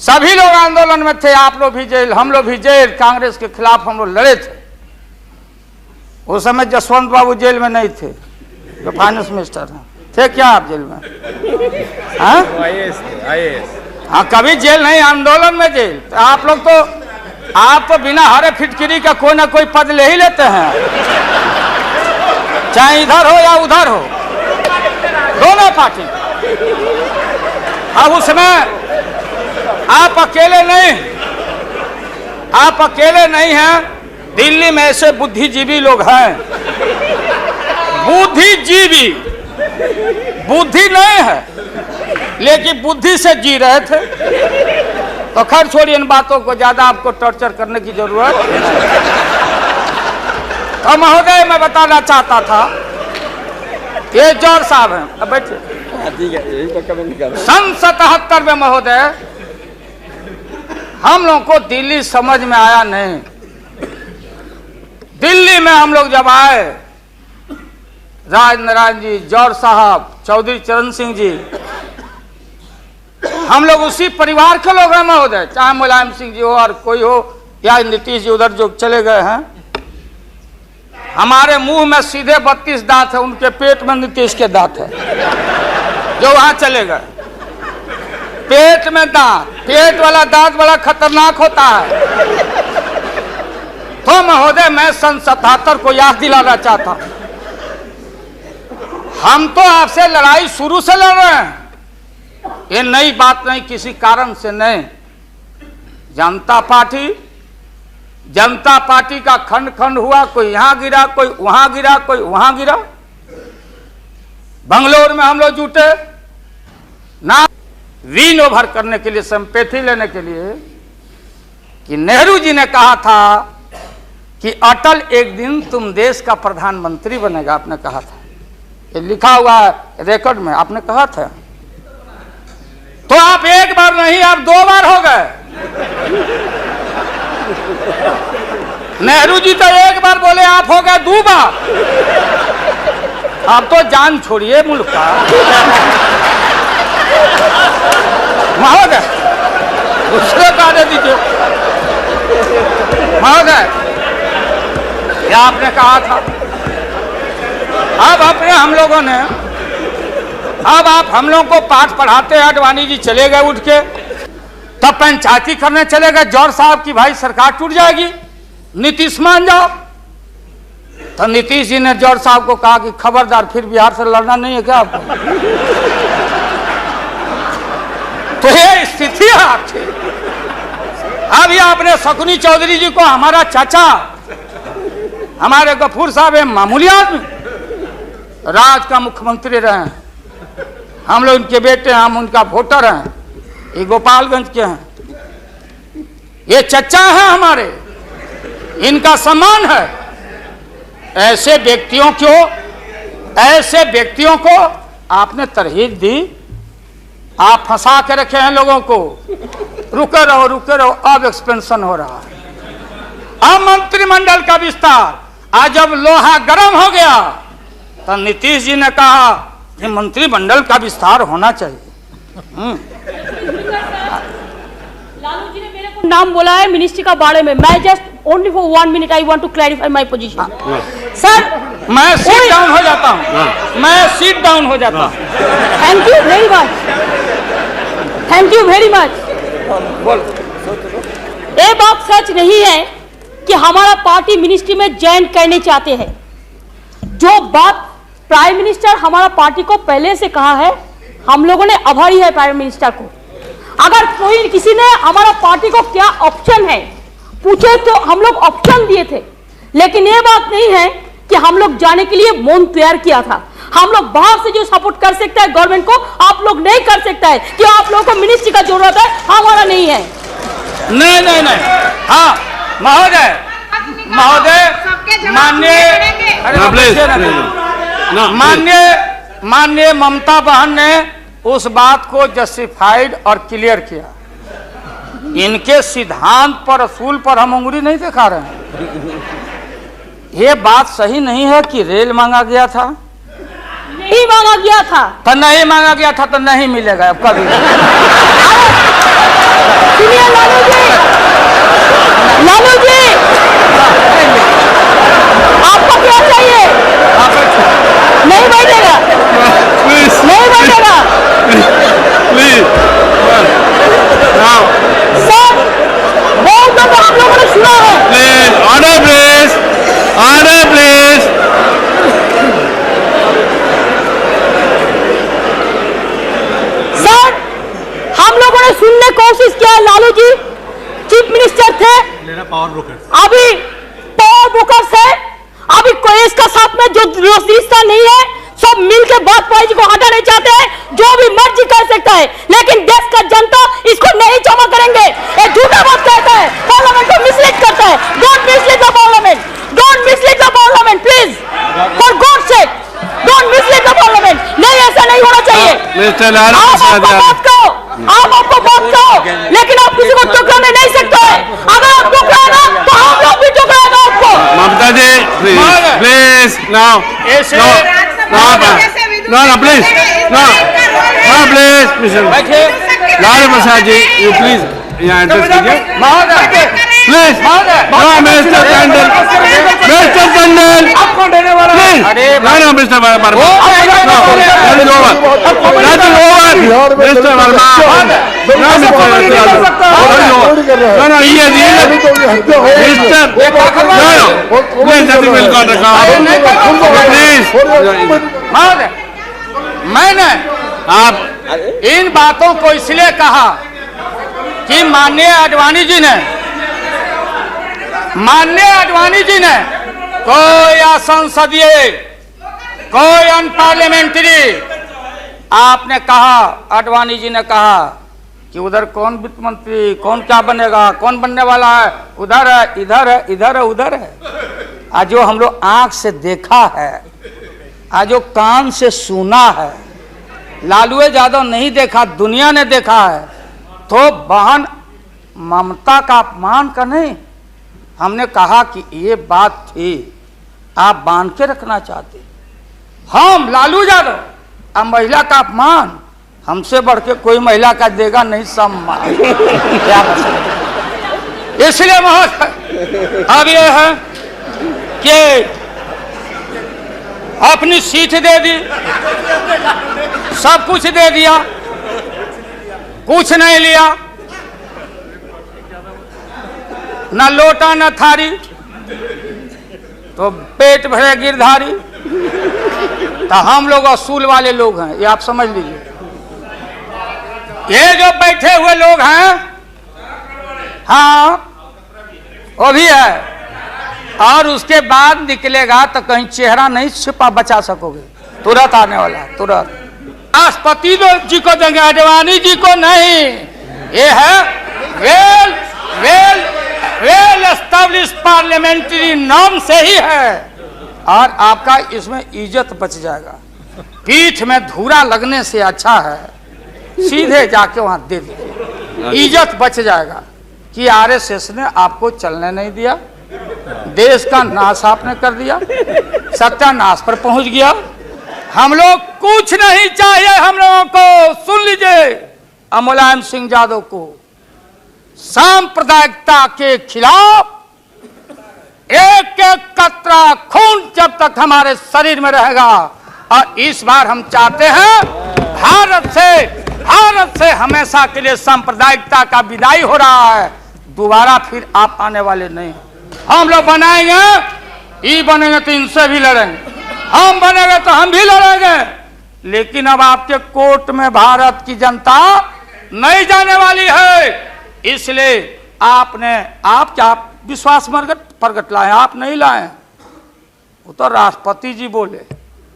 सभी लोग आंदोलन में थे, आप लोग भी जेल, हम लोग भी जेल, कांग्रेस के खिलाफ हम लोग लड़े थे। उस समय जसवंत बाबू जेल में नहीं थे, जो फाइनेंस मिनिस्टर हैं। थे क्या आप जेल में? हाँ, हाँ, कभी जेल नहीं, आंदोलन में जेल। तो आप लोग तो, आप तो बिना हरे फिटकिरी का कोई ना कोई पद ले ही लेते हैं, चाहे इधर हो या उधर हो, दोनों पार्टी। अब उसमें आप अकेले नहीं, आप अकेले नहीं हैं। दिल्ली में ऐसे बुद्धिजीवी लोग हैं, बुद्धिजीवी, बुद्धि नहीं है लेकिन बुद्धि से जी रहे थे। तो खैर छोड़िए इन बातों को, ज्यादा आपको टॉर्चर करने की जरूरत। तो महोदय मैं बताना चाहता था, ये जौहर साहब हैं, अब बैठिए। सन 77 में महोदय हम लोग को दिल्ली समझ में आया नहीं। दिल्ली में हम लोग जब आए, राज नारायण जी, जौहर साहब, चौधरी चरण सिंह जी, हम लोग उसी परिवार के लोग हैं महोदय, चाहे मुलायम सिंह जी हो और कोई हो, या नीतीश जी उधर जो चले गए हैं। हमारे मुंह में सीधे 32 दांत है, उनके पेट में नीतीश के दांत है, जो वहां चले गए। पेट में दांत, पेट वाला दांत बड़ा खतरनाक होता है। तो महोदय मैं सन 77 को याद दिलाना चाहता हूं, हम तो आपसे लड़ाई शुरू से लड़ रहे हैं, ये नई बात नहीं, किसी कारण से नहीं। जनता पार्टी का खंड खंड हुआ, कोई यहां गिरा, कोई वहां गिरा, कोई वहां गिरा। बंगलोर में हम लोग जुटे ना विन ओवर करने के लिए, संपैथी लेने के लिए, कि नेहरू जी ने कहा था कि अटल एक दिन तुम देश का प्रधानमंत्री बनेगा, आपने कहा था, ये लिखा हुआ है रिकॉर्ड में, आपने कहा था। तो आप एक बार नहीं, आप 2 बार हो गए। नेहरू जी तो एक बार बोले, आप हो गए 2 बार। आप तो जान छोड़िए मुल्क का महोदय, उसको काटे दीजिए महोदय, क्या आपने कहा था। अब अपने हम लोगों ने, अब आप हम लोगों को पाठ पढ़ाते हैं, अडवाणी जी चले गए उठ के, तब पंचायती करने चले गए जौहर साहब की भाई सरकार टूट जाएगी, नीतीश मान जाओ। तो नीतीश जी ने जौहर साहब को कहा कि खबरदार, फिर बिहार से लड़ना नहीं है क्या आपको? तो ये स्थिति है आपकी। अब ये आपने शकुनी चौधरी जी को, हमारा चाचा, हमारे गफूर साहब है मामूली आदमी, राज का मुख्यमंत्री रहे हैं, हम लोग उनके बेटे हैं, हम उनका वोटर हैं, ये गोपालगंज के हैं, ये चचा हैं हमारे, इनका सम्मान है। ऐसे व्यक्तियों को आपने तरहीब दी, आप फंसा के रखे हैं लोगों को। रुके रहो, अब एक्सपेंशन हो रहा है। अब मंत्रिमंडल का विस्तार, आज जब लोहा गर्म हो गया तो नीतीश जी ने कहा कि मंत्रिमंडल का विस्तार होना चाहिए। लालू जी ने मेरे को नाम बोला है मिनिस्ट्री का बारे में, मैं just only for 1 minute I want to clarify my position. Sir मैं सीट डाउन हो जाता हूँ, मैं सीट डाउन हो जाता हूँ। Thank you very much, thank you very much. ये बात सच नहीं है कि हमारा पार्टी मिनिस्ट्री में ज्वाइन करने चाहते हैं। जो बात प्राइम मिनिस्टर हमारा पार्टी को पहले से कहा है, हम लोगों ने आभारी है प्राइम मिनिस्टर को। अगर कोई किसी ने हमारा पार्टी को क्या ऑप्शन है पूछे तो हम लोग ऑप्शन दिए थे, लेकिन ये बात नहीं है कि हम लोग जाने के लिए मन तैयार किया था। हम लोग बाहर से जो सपोर्ट कर सकता है गवर्नमेंट को, आप लोग नहीं कर सकता है कि आप लोगों को मिनिस्ट्री का जरूरत है, हमारा नहीं है। नहीं, हाँ महोदय, माननीय ममता बहन ने उस बात को जस्टिफाइड और क्लियर किया। इनके सिद्धांत पर, असूल पर हम उंगली नहीं दिखा रहे हैं। ये बात सही नहीं है कि रेल मांगा गया था, नहीं मांगा गया था तो नहीं मांगा गया था तो नहीं मिलेगा अब कभी। कोशिश किया है। लालू जी चीफ मिनिस्टर थे, पावर ब्रोकर, अभी पावर ब्रोकर्स है, अभी कोई इसका साथ में जो रिश्ता नहीं है, सब मिलकर वाजपेयी जी को हटाना चाहते हैं। जो भी मर्जी कर सकता है, लेकिन देश का जनता इसको नहीं क्षमा करेंगे। ये झूठा बात कहता है, पार्लियामेंट को मिसलीड करता है। Don't mislead the parliament, don't mislead the parliament please, for God sake don't mislead the parliament. नहीं, ऐसा नहीं होना चाहिए। आप आपको बात कहो, लेकिन आप किसी को टुकराने नहीं सकते। अगर आप टुकराएगा तो हम लोग भी टुकराएगा आपको। ममता जी प्लीज नाउ ऐसे no please no please बैठिए लालू प्रसाद जी यू प्लीज यहाँ एड्रेस कीजिए महोदय, प्लीज नो मिस्टर टंडन आप कौन देने वाला है? अरे no mister Verma mister Verma महोदय, मैंने आप इन बातों को इसलिए कहा कि माननीय आडवाणी जी ने कोई असंसदीय, कोई अनपार्लियामेंट्री, आपने कहा, आडवाणी जी ने कहा कि उधर कौन वित्त मंत्री, कौन क्या बनेगा, कौन बनने वाला है, उधर है, इधर है, इधर है, उधर है। आज जो हम लोग आंख से देखा है, आज जो कान से सुना है, लालू यादव नहीं देखा, दुनिया ने देखा है, तो बहन ममता का अपमान का नहीं। हमने कहा कि ये बात थी, आप बांध के रखना चाहते, हम लालू यादव, अब महिला का अपमान हमसे बढ़ के कोई महिला का देगा नहीं सम्मान। क्या बता, इसलिए महोदय अब ये है कि अपनी सीट दे दी, सब कुछ दे दिया, कुछ नहीं लिया, न लोटा न थारी, तो पेट भरे गिरधारी। तो हम लोग असूल वाले लोग हैं, ये आप समझ लीजिए। ये जो बैठे हुए लोग हैं, हाँ वो भी है, और उसके बाद निकलेगा तो कहीं चेहरा नहीं छिपा बचा सकोगे, तुरंत आने वाला है, तुरंत। राष्ट्रपति जी को देंगे, आडवाणी जी को नहीं। ये है well well well established parliamentary norm से ही है, और आपका इसमें इज्जत बच जाएगा। पीठ में धूरा लगने से अच्छा है सीधे जाके वहां दे दीजिए, इज्जत बच जाएगा। कि आरएसएस ने आपको चलने नहीं दिया, देश का नाश आपने कर दिया, सत्यानाश पर पहुंच गया। हम लोग कुछ नहीं चाहिए, हम लोगों को सुन लीजिए, मुलायम सिंह यादव को सांप्रदायिकता के खिलाफ एक एक कतरा खून जब तक हमारे शरीर में रहेगा, और इस बार हम चाहते हैं भारत से हमेशा के लिए सांप्रदायिकता का विदाई हो रहा है। दोबारा फिर आप आने वाले नहीं। हम लोग बनाएंगे, ये बनेंगे तो इनसे भी लड़ेंगे, हम बनेंगे तो हम भी लड़ेंगे, लेकिन अब आपके कोर्ट में भारत की जनता नहीं जाने वाली है। इसलिए आप क्या विश्वास प्रगट लाए, आप नहीं लाए, वो तो राष्ट्रपति जी बोले।